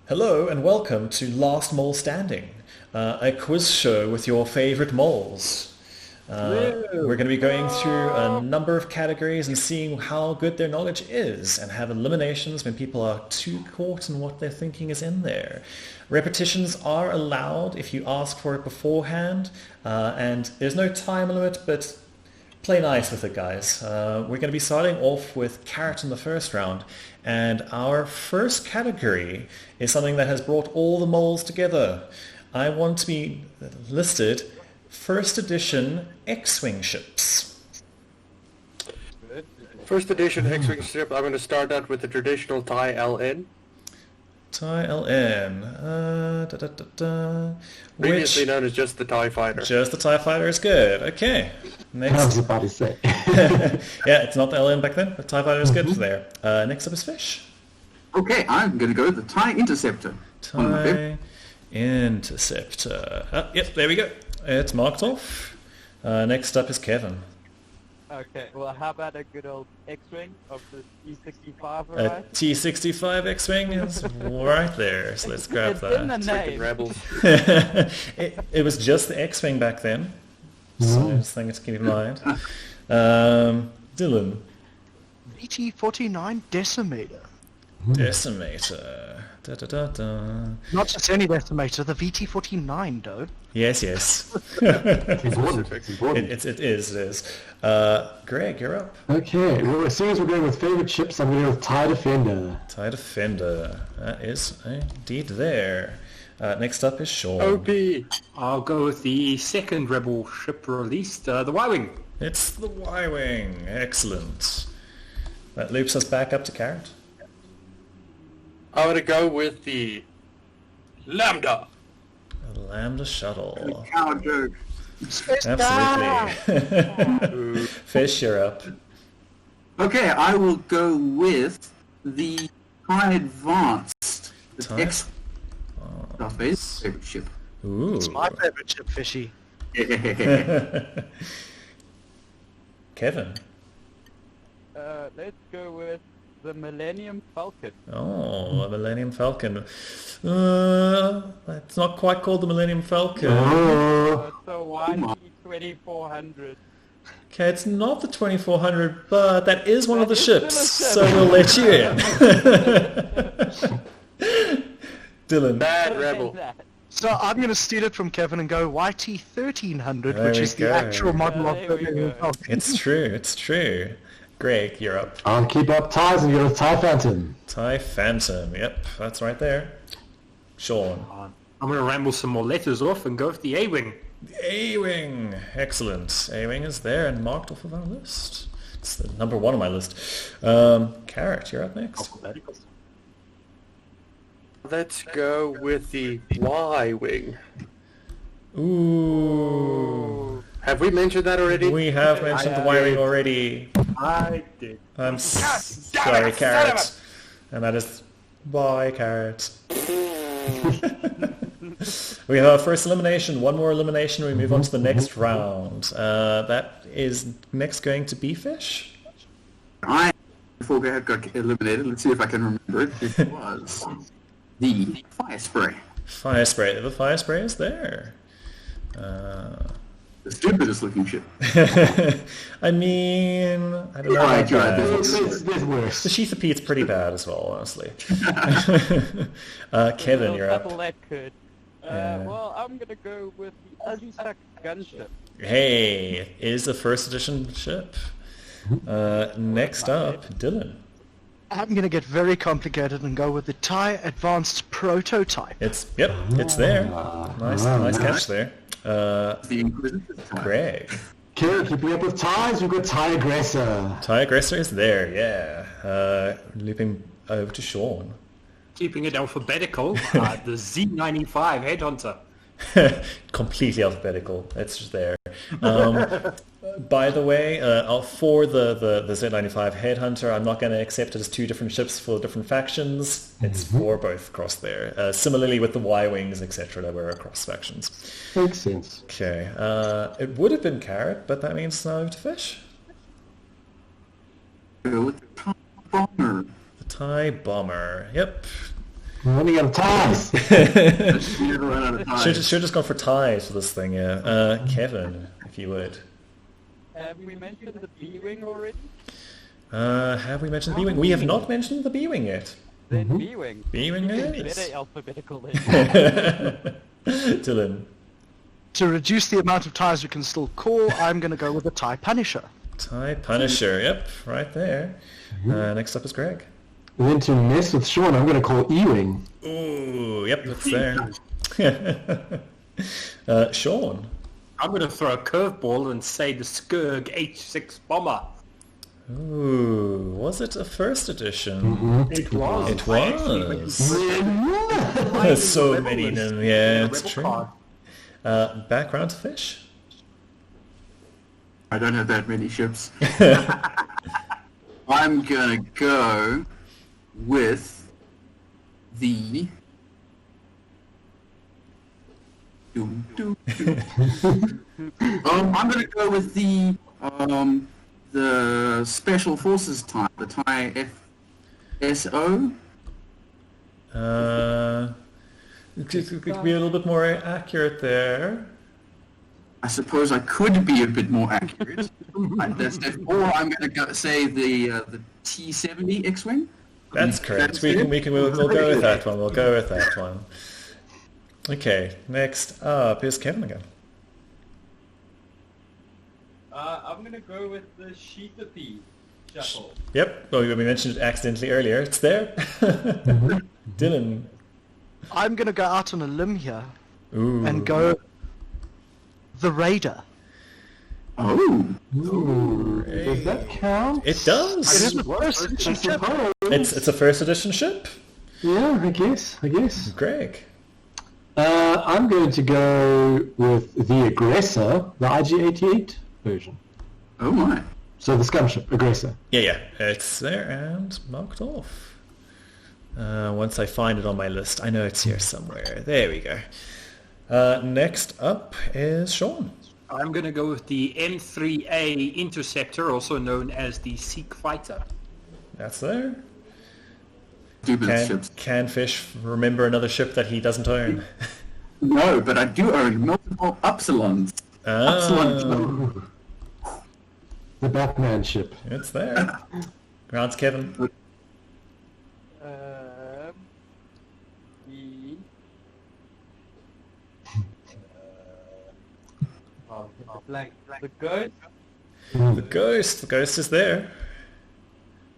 Hello and welcome to Last Mole Standing, a quiz show with your favorite moles. We're going to be going through a number of categories and seeing how good their knowledge is and have eliminations when people are too caught in what they're thinking is in there. Repetitions are allowed if you ask for it beforehand, and there's no time limit, but play nice with it, guys. We're going to be starting off with Carrot in the first round, and our first category is something that has brought all the moles together. I want to be listed first edition X-Wing ships. First edition X-Wing ship, I'm going to start out with the traditional TIE LN. TIE LN. Previously known as just the TIE Fighter. Just the TIE Fighter is good. Okay. Next. I was about to say. Yeah, it's not the LN back then. The TIE Fighter is good there. Next up is Fish. Okay, I'm going to go with the TIE Interceptor. TIE Interceptor. Yep, there we go. It's marked off. Next up is Kevin. Okay, well, how about a good old X-Wing of the T65 A variety? T65 X-Wing is right there, so let's grab It's in the that. Freaking name. Rebels. It was just the X-Wing back then, so it's something to keep in mind. Dylan. VT-49 Decimator. Decimator. Da, da, da, da. Not just any Decimator, the VT-49, though. Yes, yes. It's important. It's important. It is. Greg, you're up. Okay, well, as soon as we're going with favorite ships, I'm going to go with TIE Defender. TIE Defender. That is indeed there. Next up is Sean. OP! I'll go with the second Rebel ship released, the Y-Wing. It's the Y-Wing. Excellent. That loops us back up to Carrot. I'm going to go with the Lambda. A Lambda Shuttle. Cow joke. Absolutely. Fish, you're up. Okay, I will go with the TIE Advanced. The TIE X stuff is favorite ship. Ooh. It's my favorite ship, Fishy. Kevin. Let's go with the Millennium Falcon. Oh, a Millennium Falcon. It's not quite called the Millennium Falcon. Oh, It's a YT-2400. Okay, it's not the 2400, but that is one of the That is ships, still a so ship. we'll let you in. Dylan. Bad Rebel. So I'm going to steal it from Kevin and go YT-1300, There which we is go. the actual model Yeah, of there the we Millennium go. Falcon. It's true. Greg, you're up. I'll keep up ties and go with TIE Phantom. TIE Phantom. Yep, that's right there. Sean. I'm going to ramble some more letters off and go with the A-Wing. A-Wing. Excellent. A-Wing is there and marked off of our list. It's the number one on my list. Carrot, you're up next. Let's go with the Y-Wing. Ooh. Have we mentioned that already? We have mentioned the Y-Wing already. I did. I'm sorry, Carrot. And that is bye, Carrot. We have our first elimination. One more elimination. We move on to the next round. That is next going to be Fish. Before we got eliminated, let's see if I can remember it. It was the Fire Spray. Fire Spray. The Fire Spray is there. The stupidest looking ship. I mean, I don't know Right, about that. There's worse. The Sheath of Pete's pretty bad as well, honestly. Kevin, you're up. Battle that could. Yeah. Well, I'm going to go with the Uzusak gunship. Hey, it is a first edition ship. Next up, Dylan. I'm going to get very complicated and go with the TIE Advanced Prototype. It's there. Nice catch there. The Inquisitor. Greg. Okay, keeping up with ties, we've got TIE Aggressor. TIE Aggressor is there, yeah. Looping over to Sean. Keeping it alphabetical, the Z95 Headhunter. Completely alphabetical. It's just there. By the way, for the Z95 Headhunter, I'm not going to accept it as two different ships for different factions. It's for both across there. Similarly with the Y-Wings, etc. that were across factions. Makes sense. Okay. It would have been Carrot, but that means now over to Fish. Go with the TIE Bomber. The TIE Bomber. Yep. We're running out of ties. You never run out of time. Should have just gone for ties for this thing, yeah. Kevin, if you would. Have we mentioned the B-Wing already? Have we mentioned the B-Wing? We have not mentioned the B-Wing yet. Then B-Wing. B-Wing it Better is. alphabetical then. Dylan. To reduce the amount of ties we can still call, I'm going to go with the TIE Punisher. TIE Punisher, yep, right there. Next up is Greg. And then to mess with Sean, I'm going to call E-Wing. Ooh, yep, it's there. Sean. I'm going to throw a curveball and say the Skirg H6 bomber. Ooh, was it a first edition? It was. It was. There's so many of them, yeah, it's true. Background to fish? I don't have that many ships. I'm gonna go with the I'm gonna go with the Special Forces type, the TIE FSO. Could be a little bit more accurate there. I suppose I could be a bit more accurate. Or I'm going to say the T-70 X-Wing. That's correct. We'll go with that one. We'll go with that one. Okay, next up is Kevin again. I'm gonna go with the Sheetapede shuffle. Yep, well, we mentioned it accidentally earlier. It's there. Dylan. I'm going to go out on a limb here Ooh. and go the Raider. Oh. Ooh, does that count? It does. It is the first edition ship. It's a first edition ship. Yeah, I guess. Greg. I'm going to go with the Aggressor, the IG-88 version. Oh my. So the scum ship, Aggressor. Yeah, it's there and marked off. Once I find it on my list, I know it's here somewhere. There we go. Next up is Sean. I'm going to go with the M3A Interceptor, also known as the Seek Fighter. That's there. Stupid ships. Can Fish remember another ship that he doesn't own? No, but I do own multiple Upsilons. Upsilon. The Batman ship. It's there. Grants Kevin. The blank. The Ghost. The ghost is there.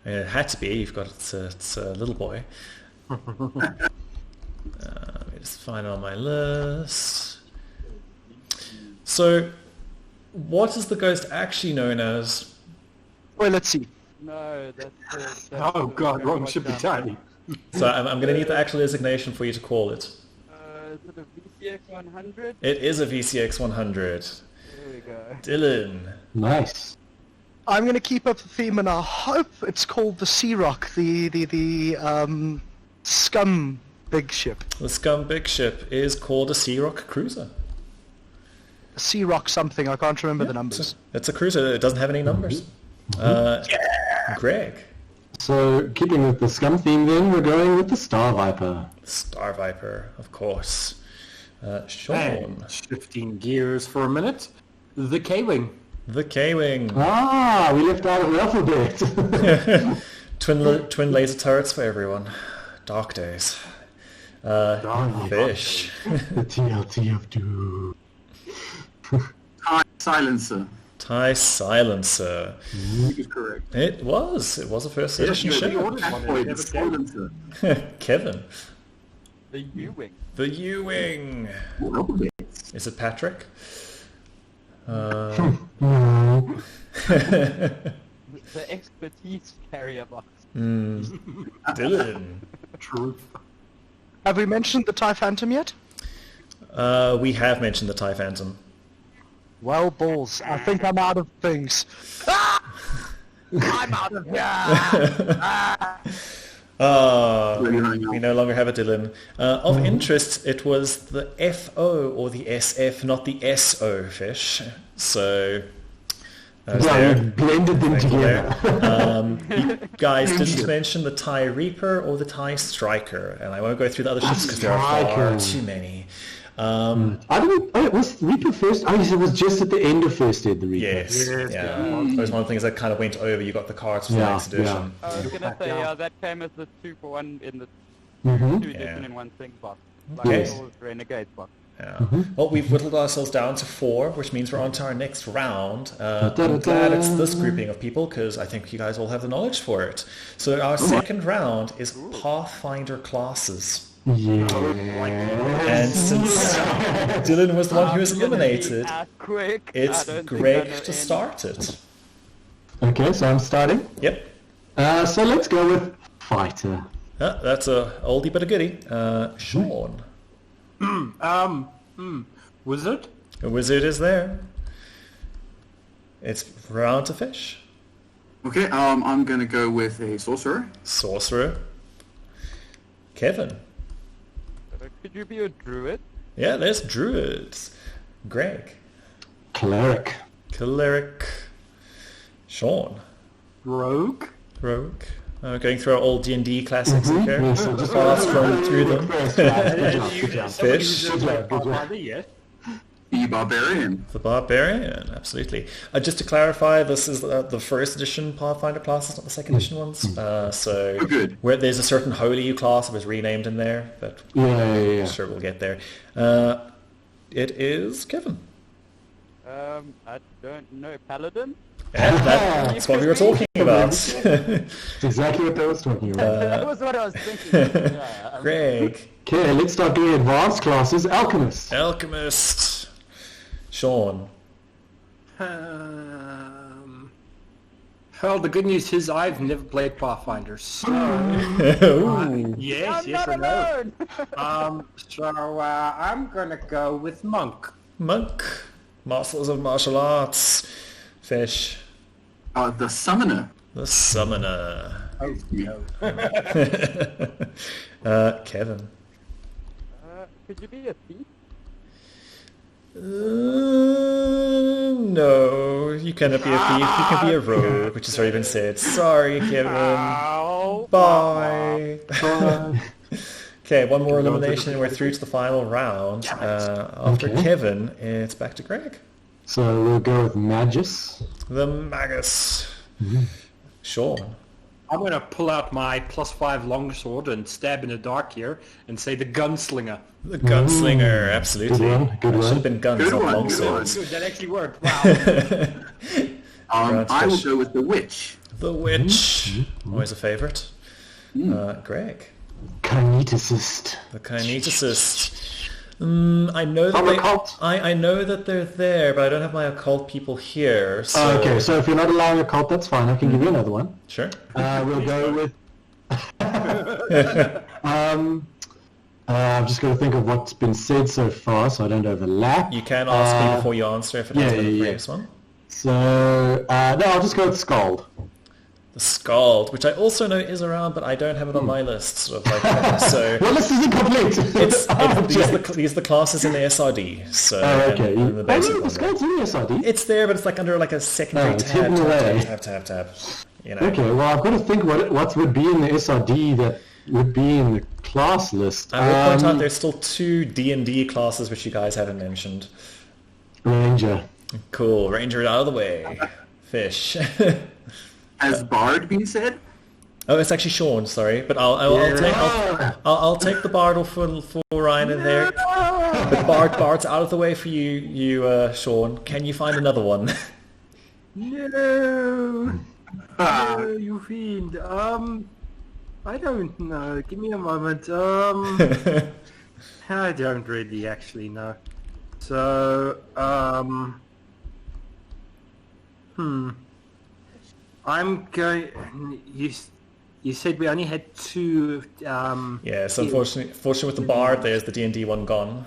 It had to be. You've got it's a little boy. Let me just find it on my list. So, what is the ghost actually known as? Well, let's see. No, that's Oh god, wrong ship entirely. So I'm going to need the actual designation for you to call it. Is it a VCX 100? It is a VCX 100. There we go. Dylan. Nice. I'm going to keep up the theme, and I hope it's called the Sea Rock, the scum big ship. The Scum Big Ship is called a Sea Rock Cruiser. Sea Rock something, I can't remember the numbers. It's a cruiser. It doesn't have any numbers. Greg. So, keeping with the scum theme then, we're going with the Star Viper. Star Viper, of course. Sean. And shifting gears for a minute, the K-Wing. The K-Wing. Ah, we left out the alphabet. Twin laser turrets for everyone. Dark days. Fish. The TLT of Doom. TIE Silencer. TIE Silencer. Is correct. It was a first edition ship. Asteroid Silencer. Kevin. The U-Wing. The U-Wing. Alphabets. Is it Patrick? No. The expertise carrier box. Dylan. Truth. Have we mentioned the TIE Phantom yet? We have mentioned the TIE Phantom. Well, balls. I think I'm out of things. I'm out of here! We no longer have a Dylan. Of interest, it was the FO or the SF, not the SO fish. So Those Yeah, there. we blended them Thankful together. You guys didn't mention the TIE Reaper or the TIE Striker, and I won't go through the other ships because there are far Striker. too many. I don't. Oh, it was Reaper first. Oh, yes, it was just at the end of first ed, the Reaper. Yes, Yes, yeah. yeah. That was one of the things that kind of went over. You got the cards for the Yeah, next edition. I was gonna say that came as the 2-for-1 in the Mm-hmm. 2 edition Yeah. in one thing box. Like Okay. all Renegade box. Yeah. Well, we've whittled ourselves down to 4, which means we're on to our next round. I'm glad it's this grouping of people because I think you guys all have the knowledge for it. So our second round is Pathfinder classes. Yeah. And since Dylan was the one who was eliminated, Quick. it's Greg to start it. Okay, so I'm starting. Yep. So let's go with fighter. That's a oldie but a goodie. Sean. Wizard? A wizard is there. It's round to fish. Okay, I'm gonna go with a sorcerer. Sorcerer. Kevin. Could you be a druid? Yeah, there's druids. Greg. Cleric. Cleric. Sean. Rogue? Rogue. Going through our old D&D classics here. Yes, so just Fast run through them. Good job. Fish. Good job. Pathfinder, yes. The barbarian. The Barbarian, absolutely. Just to clarify, this is the first edition Pathfinder classes, not the second edition ones. So Oh, good. where there's a certain Holy class that was renamed in there, but Yeah. sure we'll get there. It is Kevin. I don't know. Paladin? And that's what we were talking about. That's exactly what I was talking about. That was what I was thinking. Yeah, Greg. Okay, let's start doing advanced classes. Alchemist. Alchemist. Sean. Well, the good news is I've never played Pathfinder, so... Ooh. yes, I'm yes not or no. alone! So I'm gonna go with Monk. Monk. Masters of Martial Arts. Fish. The summoner. The Summoner. Oh, no. Kevin. Could you be a thief? No, you cannot be a thief. You can be a rogue, which has already been said. Sorry, Kevin. Ow. Bye. Okay, one more elimination and we're through to the final round. After Okay. Kevin, it's back to Greg. So we'll go with Magus. The Magus. Sean. I'm gonna pull out my +5 longsword and stab in the dark here and say the Gunslinger. The Gunslinger, absolutely. Good one, good That should one. have been guns, Good not one, good longswords. Good, that actually worked. Wow. I will go with the witch. The Witch. Always a favourite. Greg. Kineticist. The Kineticist. I know that From occult. I know that they're there, but I don't have my occult people here. So Okay, so if you're not allowing a cult, that's fine. I can give you another one. Sure. We'll go with... I've just got to think of what's been said so far, so I don't overlap. You can ask me before you answer if it has been the previous one. So, no, I'll just go with Scald. The Scald, which I also know is around, but I don't have it on my list. Sort of like, so Well, this isn't complete. these are the classes in the SRD. So Oh, okay. and the basic The one there. Scald's in the SRD. It's there, but it's like under like a secondary it's tab, hidden away. tab. You know. Okay, well, I've got to think what would be in the SRD that would be in the class list. I will point out there's still 2 D&D classes which you guys haven't mentioned. Ranger. Cool, Ranger out of the way. Fish. Has Bard been said? Oh, it's actually Sean. Sorry, but I'll take the Bard for Ryan in there. But Bard's out of the way for you, Sean. Can you find another one? No. No, you fiend. I don't know. Give me a moment. I don't really actually know. So, I'm going. You said we only had 2. Yes, unfortunately with the Bard, there's the D&D one gone.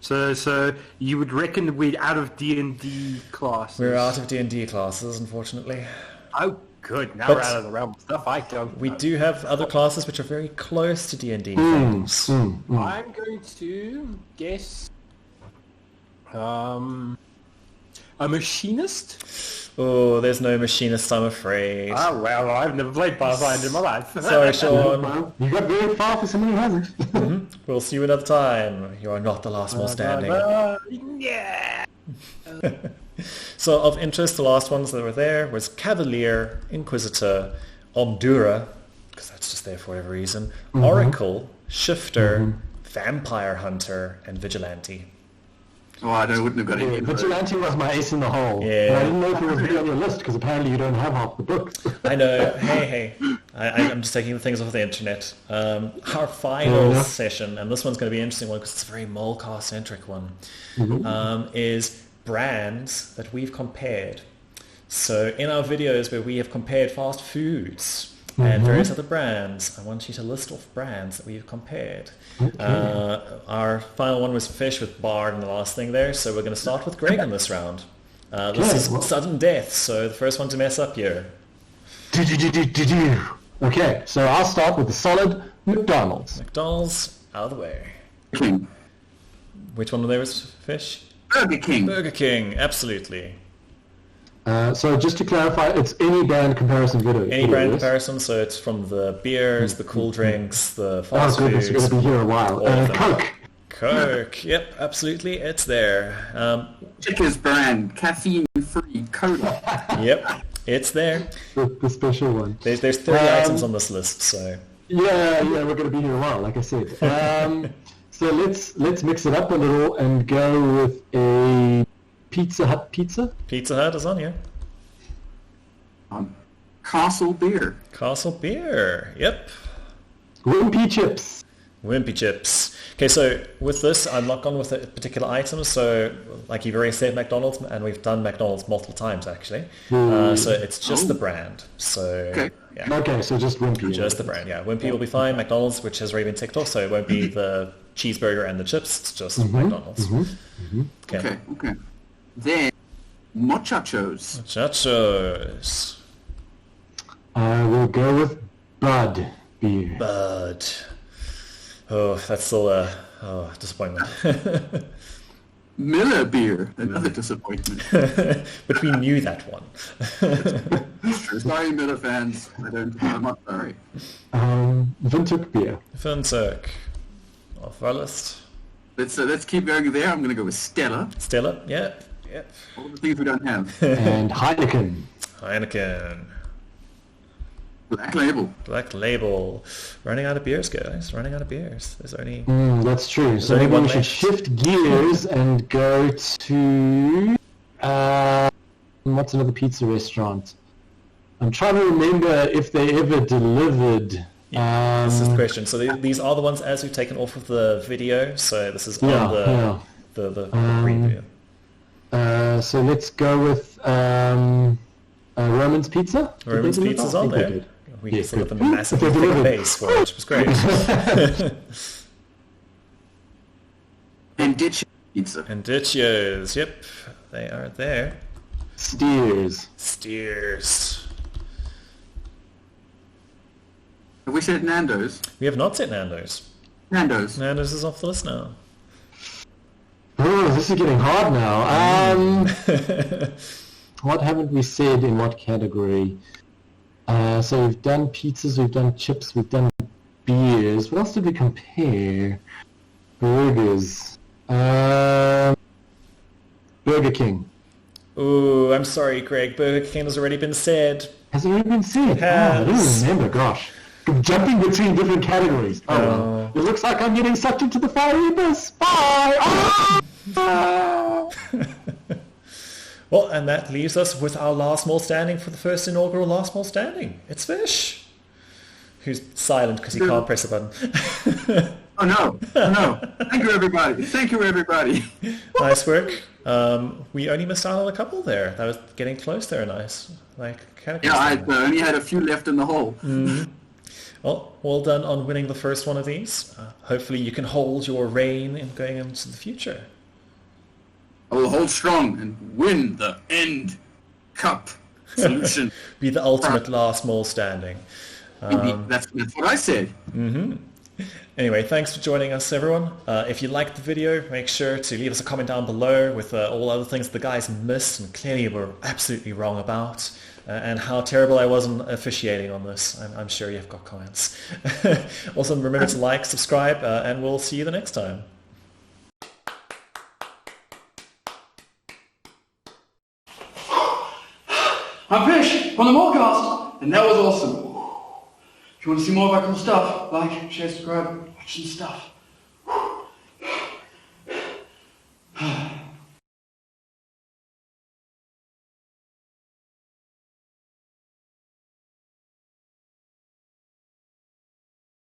So you would reckon we're out of D&D classes? We're out of D&D classes, unfortunately. Oh, good. Now But- we're out of the realm of stuff I don't. We do have other classes which are very close to D&D Hmm. things. I'm going to guess. A machinist? Oh, there's no machinist, I'm afraid. Oh, well, I've never played Pathfinder in my life. Sorry, Sean. Well, you got very far for someone who hasn't. We'll see you another time. You are not the last mole standing. Yeah. So of interest, the last ones that were there was Cavalier, Inquisitor, Omdura, because that's just there for whatever reason, Oracle, Shifter, Vampire Hunter, and Vigilante. Oh, I wouldn't have got any of those. Vigilante was my ace in the hole. Yeah. But I didn't know if it was really on your list because apparently you don't have half the books. I know. Hey. I'm just taking the things off the internet. Our final session, and this one's going to be an interesting one because it's a very Molecast-centric one, is brands that we've compared. So in our videos where we have compared fast foods and various other brands, I want you to list off brands that we've compared. Okay. Our final one was fish with Bard and the last thing there, so we're going to start with Greg in this round. This is sudden death, so the first one to mess up here. Okay, so I'll start with the solid McDonald's. McDonald's, out of the way. King. Which one of there was fish? Burger King. Burger King, absolutely. So just to clarify, it's any brand comparison video. Any brand comparison, so it's from the beers, the cool drinks, the Oh fast goodness, you're foods. going to be here a while. All of them. Coke. Coke, yep, absolutely, it's there. Checkers brand. Caffeine-free cola. Yep, it's there. The special one. There's 30 items on this list, so... Yeah, we're going to be here a while, like I said. So let's mix it up a little and go with a Pizza Hut pizza. Pizza Hut is on here. Castle beer. Castle Beer, yep. Wimpy chips. Wimpy chips. Okay, so with this, I'm not gone with a particular item, so like you've already said McDonald's, and we've done McDonald's multiple times actually. So it's just the brand. So Okay. yeah, Okay, so just Wimpy. just the brand. Yeah, Wimpy will be fine. McDonald's, which has already been ticked off, so it won't be the cheeseburger and the chips. It's just McDonald's. Okay. Then muchachos. Muchachos. I will go with Bud beer. Bud. Oh, that's still a disappointment. Miller beer. Another disappointment. But we knew that one. Sorry, Miller fans. I'm not sorry. Vintuk beer. Funturk. Off our list. Let's keep going there. I'm going to go with Stella. Stella, yep. All the things we don't have. And Heineken. Heineken. Black Label. Black Label. Running out of beers, guys. Running out of beers. There's only... That's true. So only maybe one we should left. shift gears and go to what's another pizza restaurant? I'm trying to remember if they ever delivered. This is the question. So these are the ones as we've taken off of the video. So this is on the preview. So let's go with Roman's Pizza. Did they Roman's deliver? Pizza's I on think they there. did. We Yeah, set up a good. massive They thick delivered. base for it, which was great. And Ditch Pizza. And Ditchios, yep, they are there. Steers. Steers. Have we said Nando's? We have not said Nando's. Nando's. Nando's is off the list now. Oh, this is getting hard now. What haven't we said in what category? So we've done pizzas, we've done chips, we've done beers. What else did we compare? Burgers. Burger King. Ooh, I'm sorry, Greg. Burger King has already been said. Has it already been said? It Oh, I has. don't remember, gosh. I'm jumping between different categories. Oh, well. It looks like I'm getting sucked into the fiery abyss. Bye! Ah! Well, and that leaves us with our last mole standing for the first inaugural last mole standing. It's Fish, who's silent because he can't press a button. Oh no. Thank you, everybody. Nice work. We only missed out on a couple there. That was getting close there, nice. Yeah, I only had a few left in the hole. Well done on winning the first one of these. Hopefully you can hold your reign in going into the future. I will hold strong and win the end cup solution. Be the ultimate last mole standing. That's what I said. Anyway, thanks for joining us, everyone. If you liked the video, make sure to leave us a comment down below with all other things the guys missed and clearly were absolutely wrong about, and how terrible I was in officiating on this. I'm sure you've got comments. Also, remember to like, subscribe, and we'll see you the next time. I'm Fish from the Molecast, and that was awesome. If you want to see more of our cool stuff, like, share, subscribe, watch some stuff.